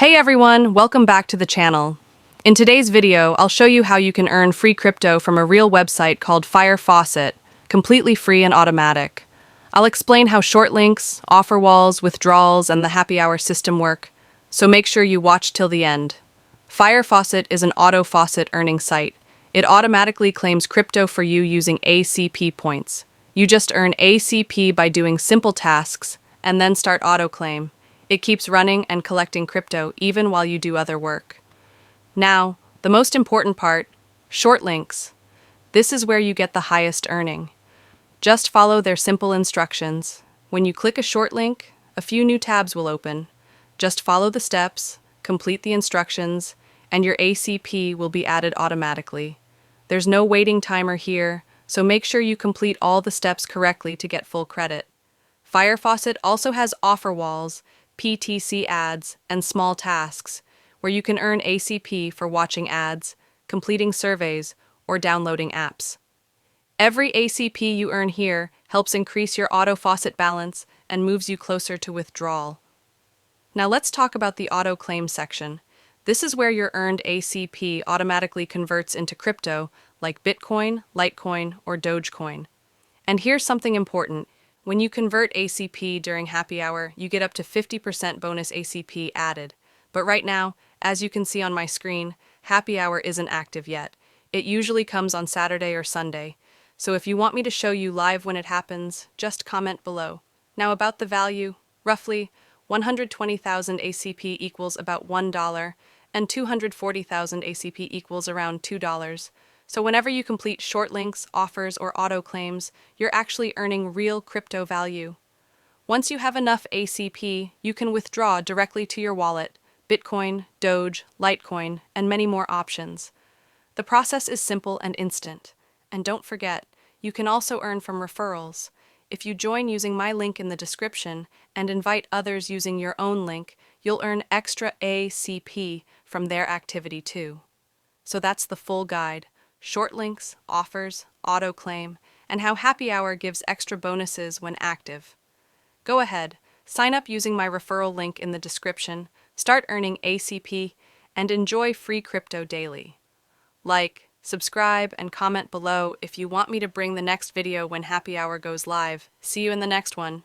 Hey everyone, welcome back to the channel. In today's video, I'll show you how you can earn free crypto from a real website called Faucet, completely free and automatic. I'll explain how Shortlinks, Offerwalls, Withdrawals, and the happy hour system work, so make sure you watch till the end. Faucet is an auto faucet earning site. It automatically claims crypto for you using ACP points. You just earn ACP by doing simple tasks, and then start auto-claim. It keeps running and collecting crypto even while you do other work. Now, the most important part, Shortlinks. This is where you get the highest earning. Just follow their simple instructions. When you click a short link, a few new tabs will open. Just follow the steps, complete the instructions, and your ACP will be added automatically. There's no waiting timer here, so make sure you complete all the steps correctly to get full credit. Faucet also has Offerwalls, PTC ads, and small tasks, where you can earn ACP for watching ads, completing surveys, or downloading apps. Every ACP you earn here helps increase your auto faucet balance and moves you closer to withdrawal. Now let's talk about the auto claim section. This is where your earned ACP automatically converts into crypto like Bitcoin, Litecoin, or Dogecoin. And here's something important. When you convert ACP during happy hour, you get up to 50% bonus ACP added. But right now, as you can see on my screen, happy hour isn't active yet. It usually comes on Saturday or Sunday. So if you want me to show you live when it happens, just comment below. Now about the value, roughly 120,000 ACP equals about $1, and 240,000 ACP equals around $2. So whenever you complete short links, offers, or auto claims, you're actually earning real crypto value. Once you have enough ACP, you can withdraw directly to your wallet, Bitcoin, Doge, Litecoin, and many more options. The process is simple and instant. And don't forget, you can also earn from referrals. If you join using my link in the description and invite others using your own link, you'll earn extra ACP from their activity too. So that's the full guide. Short links, offers, auto claim, and how happy hour gives extra bonuses when active. Go ahead, sign up using my referral link in the description, start earning ACP, and enjoy free crypto daily. Like, subscribe, and comment below if you want me to bring the next video when happy hour goes live. See you in the next one.